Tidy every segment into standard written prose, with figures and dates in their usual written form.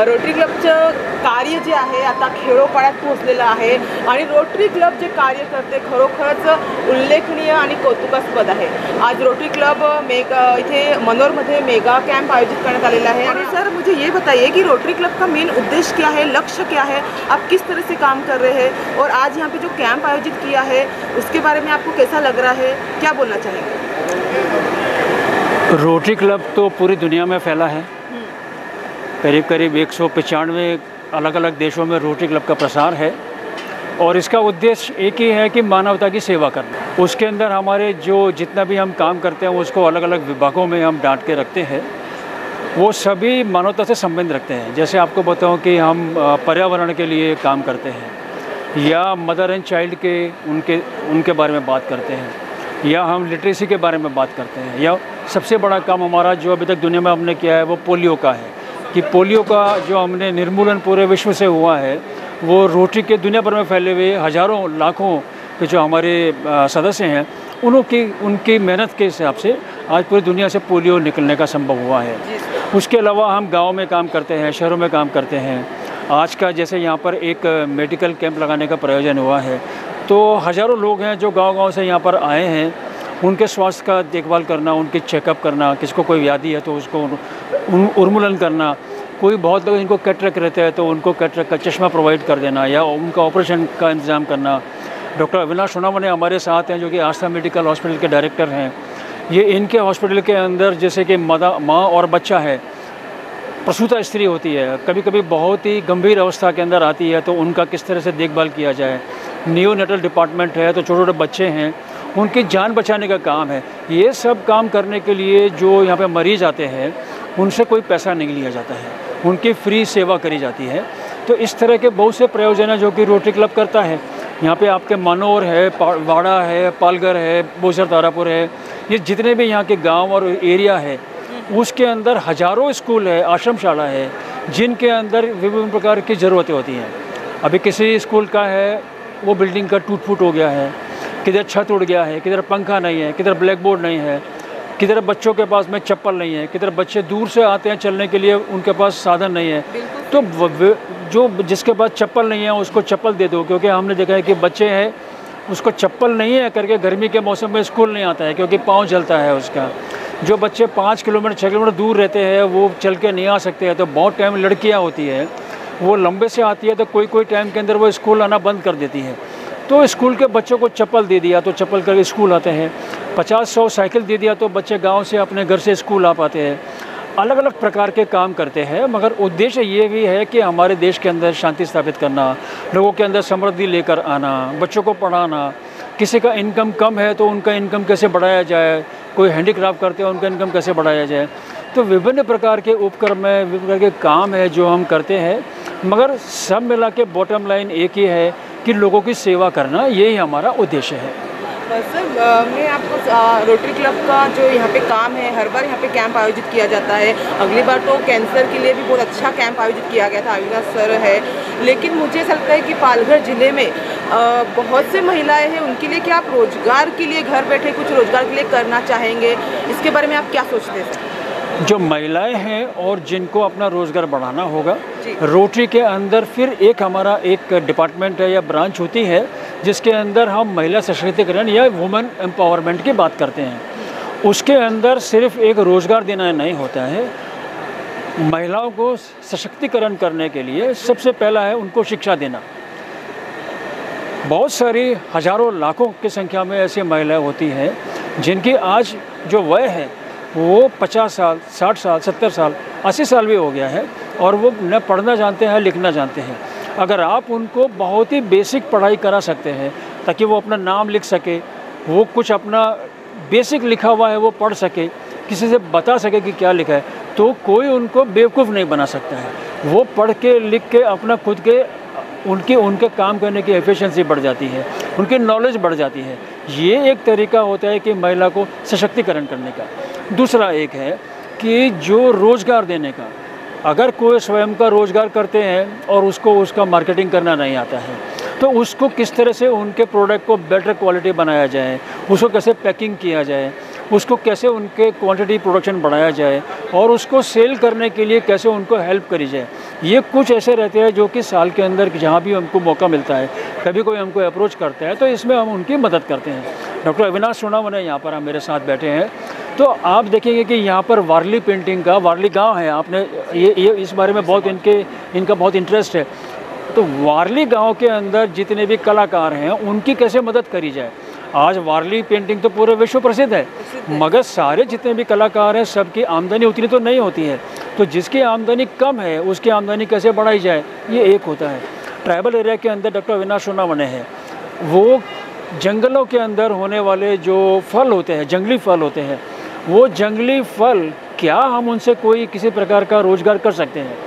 Rotary क्लबचं कार्य जे आहे आता खेडोपाड्यात पोहोचलेलं आहे आणि रोटरी क्लब जे कार्य करते खरोखरच उल्लेखनीय आणि कौतुकास्पद आहे। आज रोटरी क्लब इथे मनोरमध्ये मेगा कैंप आयोजित करण्यात आलेला है। और सर मुझे ये बताइए कि रोटरी क्लब का मेन उद्देश्य क्या है, लक्ष्य क्या है, आप किस तरह से काम कर रहे हैं और आज यहाँ पे जो कैंप आयोजित किया है उसके बारे में आपको कैसा लग रहा है, क्या बोलना चाहेंगे? रोटरी क्लब तो पूरी दुनिया में फैला है। करीब करीब 195 अलग अलग देशों में रोटरी क्लब का प्रसार है और इसका उद्देश्य एक ही है कि मानवता की सेवा करना। उसके अंदर हमारे जो जितना भी हम काम करते हैं उसको अलग अलग विभागों में हम बांट के रखते हैं, वो सभी मानवता से संबंध रखते हैं। जैसे आपको बताऊं कि हम पर्यावरण के लिए काम करते हैं या मदर एंड चाइल्ड के उनके बारे में बात करते हैं या हम लिटरेसी के बारे में बात करते हैं, या सबसे बड़ा काम हमारा जो अभी तक दुनिया में हमने किया है वो पोलियो का है कि पोलियो का जो हमने निर्मूलन पूरे विश्व से हुआ है वो रोटरी के दुनिया भर में फैले हुए हज़ारों लाखों के जो हमारे सदस्य हैं उनकी मेहनत के हिसाब से आज पूरी दुनिया से पोलियो निकलने का संभव हुआ है। उसके अलावा हम गाँव में काम करते हैं, शहरों में काम करते हैं। आज का जैसे यहाँ पर एक मेडिकल कैंप लगाने का प्रयोजन हुआ है तो हज़ारों लोग हैं जो गांव-गांव से यहाँ पर आए हैं, उनके स्वास्थ्य का देखभाल करना, उनके चेकअप करना, किसको कोई व्याधि है तो उसको उन्मूलन करना, कोई बहुत लोग इनको कैटरेक्ट रहते हैं तो उनको कैटरेक्ट का चश्मा प्रोवाइड कर देना या उनका ऑपरेशन का इंतज़ाम करना। डॉक्टर अविनाश सोनावने हमारे साथ हैं जो कि आस्था मेडिकल हॉस्पिटल के डायरेक्टर हैं। ये इनके हॉस्पिटल के अंदर जैसे कि माँ और बच्चा है, प्रसूता स्त्री होती है, कभी कभी बहुत ही गंभीर अवस्था के अंदर आती है तो उनका किस तरह से देखभाल किया जाए। नियोनेटल डिपार्टमेंट है तो छोटे छोटे बच्चे हैं उनकी जान बचाने का काम है। ये सब काम करने के लिए जो यहाँ पे मरीज आते हैं उनसे कोई पैसा नहीं लिया जाता है, उनकी फ्री सेवा करी जाती है। तो इस तरह के बहुत से प्रयोजन हैं जो कि रोटरी क्लब करता है। यहाँ पे आपके मनोर है, वाड़ा है, पालघर है, बोसर तारापुर है, ये जितने भी यहाँ के गाँव और एरिया है उसके अंदर हज़ारों स्कूल है, आश्रमशाला है जिनके अंदर विभिन्न प्रकार की ज़रूरतें होती हैं। अभी किसी स्कूल का है वो बिल्डिंग का टूट फूट हो गया है, किधर छत उड़ गया है, किधर पंखा नहीं है, किधर ब्लैक बोर्ड नहीं है, किधर बच्चों के पास में चप्पल नहीं है, किधर बच्चे दूर से आते हैं चलने के लिए उनके पास साधन नहीं है। तो जो जिसके पास चप्पल नहीं है उसको चप्पल दे दो, क्योंकि हमने देखा है कि बच्चे हैं उसको चप्पल नहीं है करके गर्मी के मौसम में स्कूल नहीं आता है क्योंकि पाँव जलता है उसका। जो बच्चे 5 किलोमीटर 6 किलोमीटर दूर रहते हैं वो चल के नहीं आ सकते हैं, तो बहुत टाइम लड़कियाँ होती है वो लंबे से आती है तो कोई टाइम के अंदर वो स्कूल आना बंद कर देती है। तो स्कूल के बच्चों को चप्पल दे दिया तो चप्पल करके स्कूल आते हैं, 50-100 साइकिल दे दिया तो बच्चे गांव से अपने घर से स्कूल आ पाते हैं। अलग अलग प्रकार के काम करते हैं, मगर उद्देश्य ये भी है कि हमारे देश के अंदर शांति स्थापित करना, लोगों के अंदर समृद्धि लेकर आना, बच्चों को पढ़ाना। किसी का इनकम कम है तो उनका इनकम कैसे बढ़ाया जाए, कोई हैंडीक्राफ्ट करते हैं उनका इनकम कैसे बढ़ाया जाए। तो विभिन्न प्रकार के उपक्रम है, विभिन्न प्रकार के काम है जो हम करते हैं, मगर सब मिला के बॉटम लाइन एक ही है कि लोगों की सेवा करना, यही हमारा उद्देश्य है। सर मैं आपको रोटरी क्लब का जो यहाँ पे काम है, हर बार यहाँ पे कैंप आयोजित किया जाता है। अगली बार तो कैंसर के लिए भी बहुत अच्छा कैंप आयोजित किया गया था, अविनाश सर है। लेकिन मुझे ऐसा लगता है कि पालघर ज़िले में बहुत से महिलाएं हैं, उनके लिए क्या आप रोजगार के लिए घर बैठे कुछ रोजगार के लिए करना चाहेंगे, इसके बारे में आप क्या सोचते हैं? जो महिलाएं हैं और जिनको अपना रोज़गार बढ़ाना होगा, रोटरी के अंदर फिर हमारा एक डिपार्टमेंट है या ब्रांच होती है जिसके अंदर हम महिला सशक्तिकरण या वुमेन एम्पावरमेंट की बात करते हैं। उसके अंदर सिर्फ एक रोज़गार देना नहीं होता है, महिलाओं को सशक्तिकरण करने के लिए सबसे पहला है उनको शिक्षा देना। बहुत सारी हज़ारों लाखों की संख्या में ऐसी महिलाएं होती हैं जिनकी आज जो वय है वो 50 साल, 60 साल, 70 साल, 80 साल भी हो गया है और वो न पढ़ना जानते हैं, लिखना जानते हैं। अगर आप उनको बहुत ही बेसिक पढ़ाई करा सकते हैं ताकि वो अपना नाम लिख सके, वो कुछ अपना बेसिक लिखा हुआ है वो पढ़ सके, किसी से बता सके कि क्या लिखा है, तो कोई उनको बेवकूफ़ नहीं बना सकता है। वो पढ़ के लिख के अपना खुद के उनके काम करने की एफिशिएंसी बढ़ जाती है, उनकी नॉलेज बढ़ जाती है। ये एक तरीका होता है कि महिला को सशक्तिकरण करने का। दूसरा एक है कि जो रोज़गार देने का, अगर कोई स्वयं का रोज़गार करते हैं और उसको उसका मार्केटिंग करना नहीं आता है तो उसको किस तरह से उनके प्रोडक्ट को बेटर क्वालिटी बनाया जाए, उसको कैसे पैकिंग किया जाए, उसको कैसे उनके क्वांटिटी प्रोडक्शन बढ़ाया जाए और उसको सेल करने के लिए कैसे उनको हेल्प करी जाए। ये कुछ ऐसे रहते हैं जो कि साल के अंदर जहाँ भी हमको मौका मिलता है, कभी कोई हमको अप्रोच करता है तो इसमें हम उनकी मदद करते हैं। डॉक्टर अविनाश सोनावने यहाँ पर हम मेरे साथ बैठे हैं। तो आप देखेंगे कि यहाँ पर वारली पेंटिंग का, वारली गांव है, आपने ये इस बारे में बहुत इनका बहुत इंटरेस्ट है। तो वारली गांव के अंदर जितने भी कलाकार हैं उनकी कैसे मदद करी जाए। आज वारली पेंटिंग तो पूरे विश्व प्रसिद्ध है, मगर सारे जितने भी कलाकार हैं सबकी आमदनी उतनी तो नहीं होती है। तो जिसकी आमदनी कम है उसकी आमदनी कैसे बढ़ाई जाए, ये एक होता है। ट्राइबल एरिया के अंदर डॉक्टर अविनाश सोनावने हैं, वो जंगलों के अंदर होने वाले जो फल होते हैं, जंगली फल होते हैं, वो जंगली फल क्या हम उनसे कोई किसी प्रकार का रोज़गार कर सकते हैं,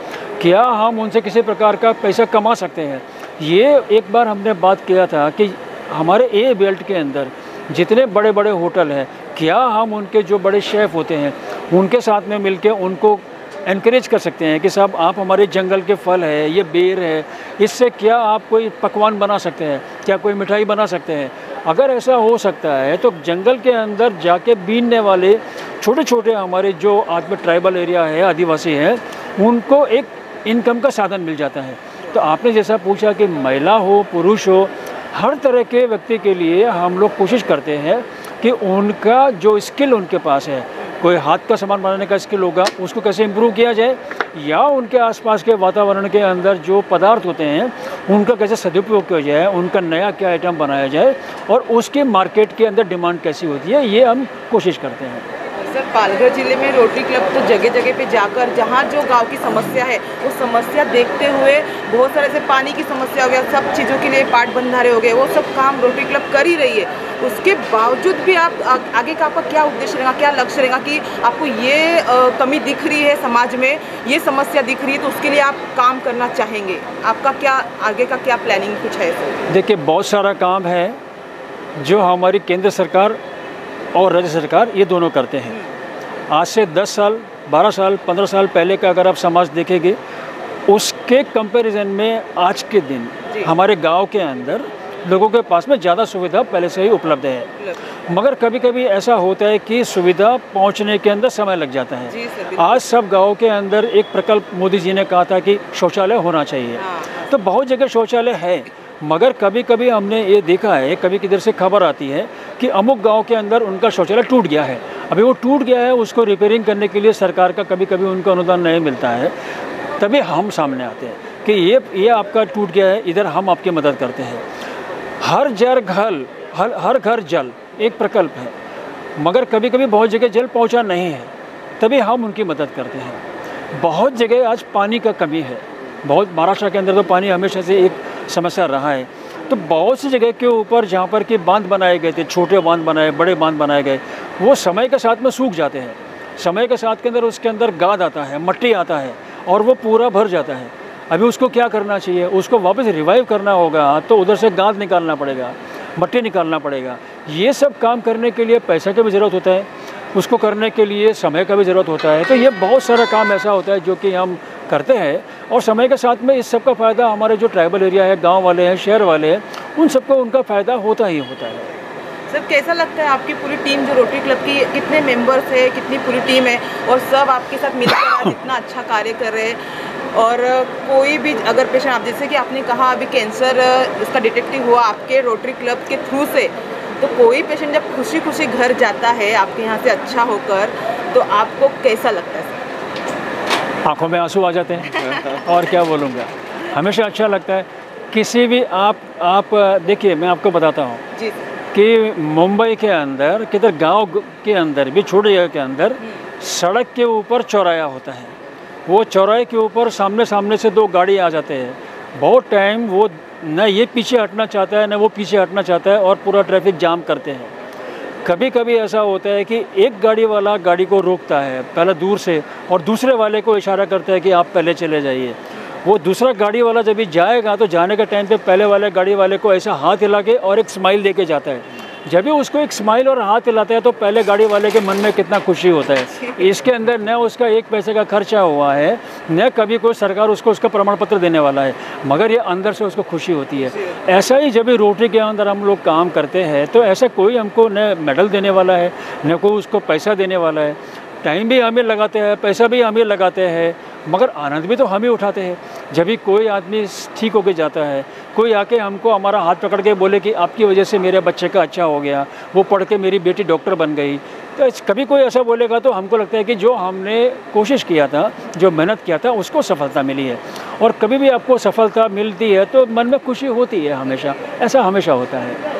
क्या हम उनसे किसी प्रकार का पैसा कमा सकते हैं। ये एक बार हमने बात किया था कि हमारे ए बेल्ट के अंदर जितने बड़े बड़े होटल हैं, क्या हम उनके जो बड़े शेफ़ होते हैं उनके साथ में मिलके उनको एनकरेज कर सकते हैं कि साहब आप हमारे जंगल के फल है, ये बेर है, इससे क्या आप कोई पकवान बना सकते हैं, क्या कोई मिठाई बना सकते हैं। अगर ऐसा हो सकता है तो जंगल के अंदर जाके बीनने वाले छोटे छोटे हमारे जो आज में ट्राइबल एरिया है, आदिवासी हैं, उनको एक इनकम का साधन मिल जाता है। तो आपने जैसा पूछा कि महिला हो पुरुष हो, हर तरह के व्यक्ति के लिए हम लोग कोशिश करते हैं कि उनका जो स्किल उनके पास है, कोई हाथ का सामान बनाने का स्किल होगा, उसको कैसे इम्प्रूव किया जाए, या उनके आसपास के वातावरण के अंदर जो पदार्थ होते हैं उनका कैसे सदुपयोग किया जाए, उनका नया क्या आइटम बनाया जाए और उसके मार्केट के अंदर डिमांड कैसी होती है, ये हम कोशिश करते हैं। सर, पालघर जिले में रोटरी क्लब तो जगह जगह पे जाकर जहाँ जो गांव की समस्या है वो समस्या देखते हुए बहुत सारे से पानी की समस्या हो गया, सब चीज़ों के लिए पाट बंधारे हो गए, वो सब काम रोटरी क्लब कर ही रही है। उसके बावजूद भी आप आगे का आपका क्या उद्देश्य रहेगा, क्या लक्ष्य रहेगा कि आपको ये कमी दिख रही है समाज में, ये समस्या दिख रही है तो उसके लिए आप काम करना चाहेंगे, आपका क्या आगे का क्या प्लानिंग कुछ है सर? देखिए, बहुत सारा काम है जो हमारी केंद्र सरकार और राज्य सरकार ये दोनों करते हैं। आज से 10 साल 12 साल 15 साल पहले का अगर आप समाज देखेंगे, उसके कंपैरिजन में आज के दिन हमारे गांव के अंदर लोगों के पास में ज़्यादा सुविधा पहले से ही उपलब्ध है। मगर कभी कभी ऐसा होता है कि सुविधा पहुंचने के अंदर समय लग जाता है। आज सब गाँव के अंदर एक प्रकल्प मोदी जी ने कहा था कि शौचालय होना चाहिए, तो बहुत जगह शौचालय है, मगर कभी कभी हमने ये देखा है, कभी किधर से खबर आती है कि अमुक गांव के अंदर उनका शौचालय टूट गया है। अभी वो टूट गया है, उसको रिपेयरिंग करने के लिए सरकार का कभी कभी उनको अनुदान नहीं मिलता है, तभी हम सामने आते हैं कि ये आपका टूट गया है, इधर हम आपकी मदद करते हैं। हर घर जल एक प्रकल्प है, मगर कभी कभी बहुत जगह जल पहुंचा नहीं है, तभी हम उनकी मदद करते हैं। बहुत जगह आज पानी का कमी है, बहुत महाराष्ट्र के अंदर तो पानी हमेशा से एक समस्या रहा है। तो बहुत सी जगह के ऊपर जहाँ पर कि बांध बनाए गए थे, छोटे बांध बनाए, बड़े बांध बनाए गए, वो समय के साथ में सूख जाते हैं। समय के साथ के अंदर उसके अंदर गाद आता है, मट्टी आता है और वो पूरा भर जाता है। अभी उसको क्या करना चाहिए, उसको वापस रिवाइव करना होगा, तो उधर से गाद निकालना पड़ेगा, मट्टी निकालना पड़ेगा। ये सब काम करने के लिए पैसा की भी ज़रूरत होता है, उसको करने के लिए समय का भी ज़रूरत होता है। तो ये बहुत सारा काम ऐसा होता है जो कि हम करते हैं, और समय के साथ में इस सब का फ़ायदा हमारे जो ट्राइबल एरिया है, गांव वाले हैं, शहर वाले हैं, उन सबको उनका फ़ायदा होता ही होता है। सर, कैसा लगता है आपकी पूरी टीम जो रोटरी क्लब की, कितने मेंबर्स है, कितनी पूरी टीम है और सब आपके साथ मिलकर आज इतना अच्छा कार्य कर रहे हैं? और कोई भी अगर पेशेंट, आप जैसे कि आपने कहा अभी कैंसर इसका डिटेक्टिव हुआ आपके रोटरी क्लब के थ्रू से, तो कोई पेशेंट जब खुशी खुशी घर जाता है आपके यहाँ से अच्छा होकर, तो आपको कैसा लगता है? आंखों में आंसू आ जाते हैं और क्या बोलूँगा, हमेशा अच्छा लगता है। किसी भी आप देखिए, मैं आपको बताता हूँ कि मुंबई के अंदर किधर गांव के अंदर भी, छोटे जगह के अंदर, सड़क के ऊपर चौराहा होता है। वो चौराहे के ऊपर सामने से दो गाड़ी आ जाते हैं, बहुत टाइम वो न ये पीछे हटना चाहता है न वो पीछे हटना चाहता है, और पूरा ट्रैफिक जाम करते हैं। कभी कभी ऐसा होता है कि एक गाड़ी वाला गाड़ी को रोकता है पहले दूर से, और दूसरे वाले को इशारा करता है कि आप पहले चले जाइए। वो दूसरा गाड़ी वाला जब भी जाएगा तो जाने के टाइम पे पहले वाले गाड़ी वाले को ऐसा हाथ हिला के और एक स्माइल दे के जाता है जब भी उसको एक स्माइल और हाथ हिलाते हैं तो पहले गाड़ी वाले के मन में कितना खुशी होता है। इसके अंदर न उसका एक पैसे का खर्चा हुआ है, न कभी कोई सरकार उसको उसका प्रमाण पत्र देने वाला है, मगर ये अंदर से उसको खुशी होती है। ऐसा ही जब भी रोटरी के अंदर हम लोग काम करते हैं तो ऐसा कोई हमको न मेडल देने वाला है, न कोई उसको पैसा देने वाला है। टाइम भी हमें लगाते हैं, पैसा भी हमें लगाते हैं, मगर आनंद भी तो हम ही उठाते हैं। जब भी कोई आदमी ठीक होके जाता है, कोई आके हमको हमारा हाथ पकड़ के बोले कि आपकी वजह से मेरे बच्चे का अच्छा हो गया, वो पढ़ के मेरी बेटी डॉक्टर बन गई, तो कभी कोई ऐसा बोलेगा तो हमको लगता है कि जो हमने कोशिश किया था, जो मेहनत किया था, उसको सफलता मिली है। और कभी भी आपको सफलता मिलती है तो मन में खुशी होती है हमेशा, ऐसा हमेशा होता है।